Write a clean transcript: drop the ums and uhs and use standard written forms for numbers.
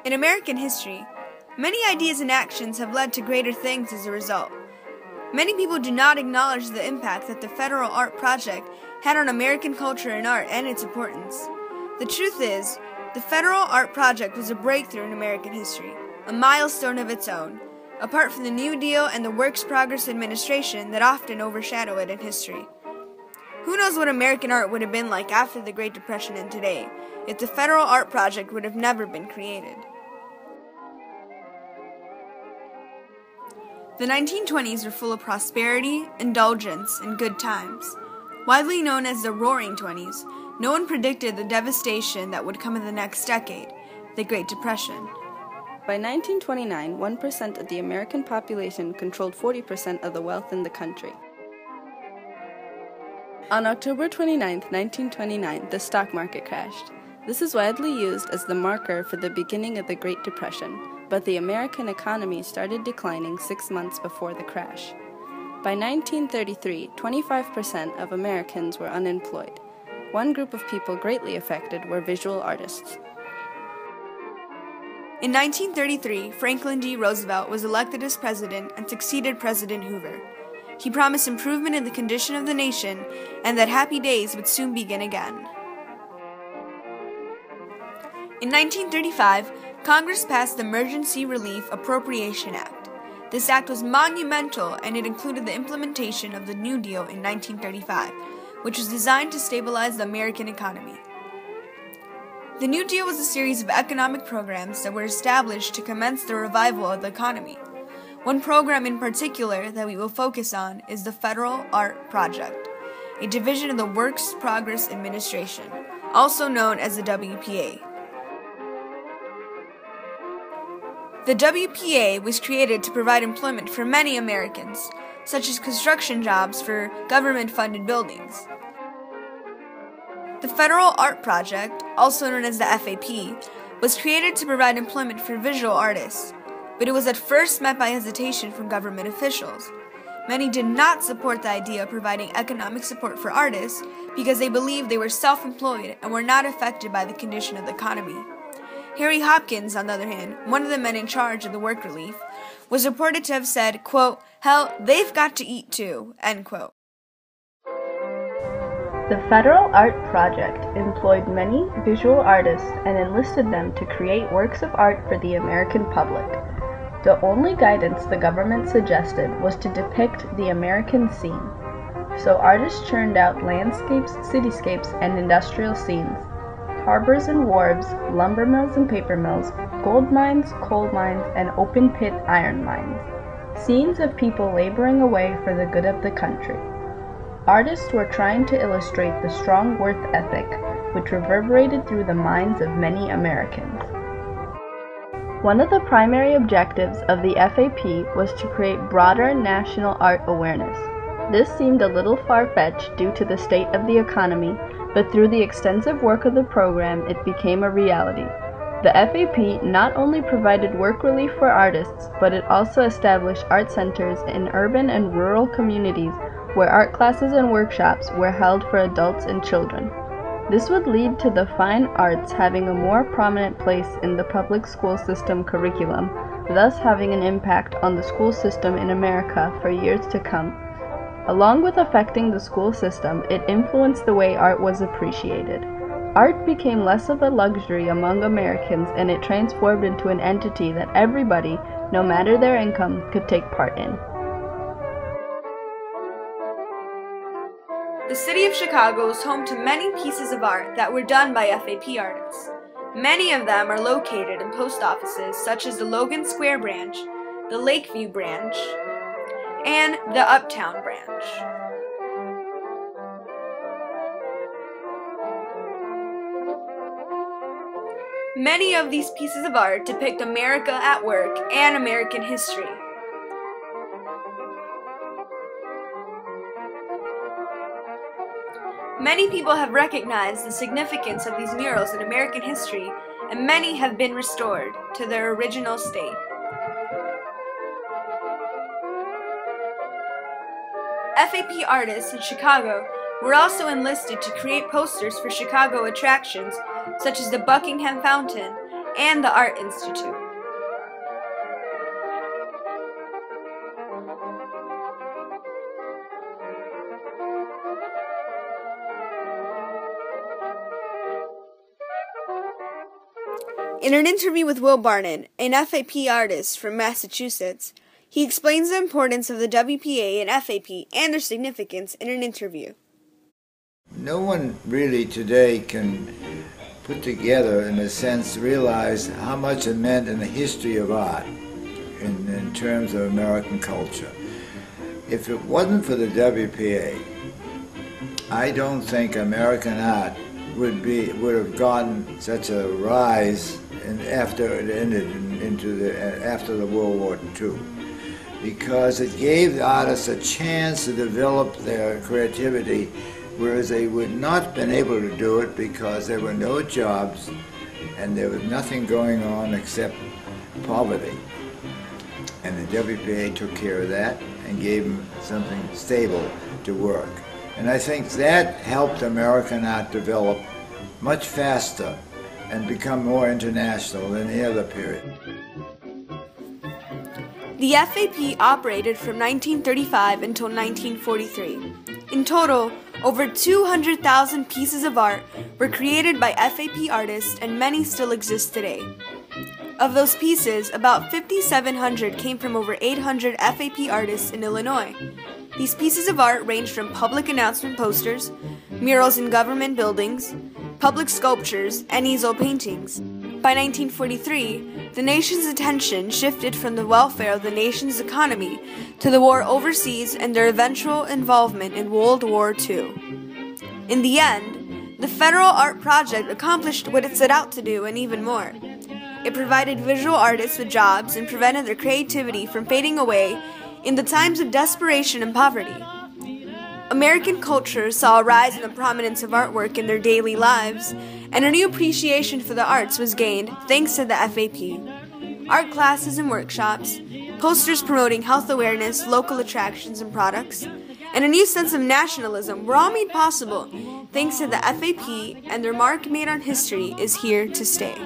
In American history, many ideas and actions have led to greater things as a result. Many people do not acknowledge the impact that the Federal Art Project had on American culture and art and its importance. The truth is, the Federal Art Project was a breakthrough in American history, a milestone of its own, apart from the New Deal and the Works Progress Administration that often overshadow it in history. Who knows what American art would have been like after the Great Depression and today, if the Federal Art Project would have never been created. The 1920s were full of prosperity, indulgence, and good times. Widely known as the Roaring Twenties, no one predicted the devastation that would come in the next decade, the Great Depression. By 1929, 1% of the American population controlled 40% of the wealth in the country. On October 29, 1929, the stock market crashed. This is widely used as the marker for the beginning of the Great Depression, but the American economy started declining 6 months before the crash. By 1933, 25% of Americans were unemployed. One group of people greatly affected were visual artists. In 1933, Franklin D. Roosevelt was elected as president and succeeded President Hoover. He promised improvement in the condition of the nation and that happy days would soon begin again. In 1935, Congress passed the Emergency Relief Appropriation Act. This act was monumental and it included the implementation of the New Deal in 1935, which was designed to stabilize the American economy. The New Deal was a series of economic programs that were established to commence the revival of the economy. One program in particular that we will focus on is the Federal Art Project, a division of the Works Progress Administration, also known as the WPA. The WPA was created to provide employment for many Americans, such as construction jobs for government-funded buildings. The Federal Art Project, also known as the FAP, was created to provide employment for visual artists, but it was at first met by hesitation from government officials. Many did not support the idea of providing economic support for artists because they believed they were self-employed and were not affected by the condition of the economy. Harry Hopkins, on the other hand, one of the men in charge of the work relief, was reported to have said, quote, "Hell, they've got to eat too," end quote. The Federal Art Project employed many visual artists and enlisted them to create works of art for the American public. The only guidance the government suggested was to depict the American scene. So artists churned out landscapes, cityscapes, and industrial scenes, harbors and wharves, lumber mills and paper mills, gold mines, coal mines, and open-pit iron mines. Scenes of people laboring away for the good of the country. Artists were trying to illustrate the strong work ethic which reverberated through the minds of many Americans. One of the primary objectives of the FAP was to create broader national art awareness. This seemed a little far-fetched due to the state of the economy, but through the extensive work of the program, it became a reality. The FAP not only provided work relief for artists, but it also established art centers in urban and rural communities where art classes and workshops were held for adults and children. This would lead to the fine arts having a more prominent place in the public school system curriculum, thus having an impact on the school system in America for years to come. Along with affecting the school system, it influenced the way art was appreciated. Art became less of a luxury among Americans and it transformed into an entity that everybody, no matter their income, could take part in. The city of Chicago is home to many pieces of art that were done by FAP artists. Many of them are located in post offices such as the Logan Square branch, the Lakeview branch, and the Uptown branch. Many of these pieces of art depict America at work and American history. Many people have recognized the significance of these murals in American history, and many have been restored to their original state. FAP artists in Chicago were also enlisted to create posters for Chicago attractions such as the Buckingham Fountain and the Art Institute. In an interview with Will Barnett, an FAP artist from Massachusetts, he explains the importance of the WPA and FAP and their significance in an interview. No one really today can put together, in a sense, realize how much it meant in the history of art in terms of American culture. If it wasn't for the WPA, I don't think American art would have gotten such a rise after it ended after the World War II, because it gave the artists a chance to develop their creativity, whereas they would not have been able to do it because there were no jobs and there was nothing going on except poverty. And the WPA took care of that and gave them something stable to work. And I think that helped American art develop much faster and become more international than any other period. The FAP operated from 1935 until 1943. In total, over 200,000 pieces of art were created by FAP artists, and many still exist today. Of those pieces, about 5,700 came from over 800 FAP artists in Illinois. These pieces of art ranged from public announcement posters, murals in government buildings, public sculptures, and easel paintings. By 1943, the nation's attention shifted from the welfare of the nation's economy to the war overseas and their eventual involvement in World War II. In the end, the Federal Art Project accomplished what it set out to do and even more. It provided visual artists with jobs and prevented their creativity from fading away in the times of desperation and poverty. American culture saw a rise in the prominence of artwork in their daily lives, and a new appreciation for the arts was gained thanks to the FAP. Art classes and workshops, posters promoting health awareness, local attractions and products, and a new sense of nationalism were all made possible thanks to the FAP, and their mark made on history is here to stay.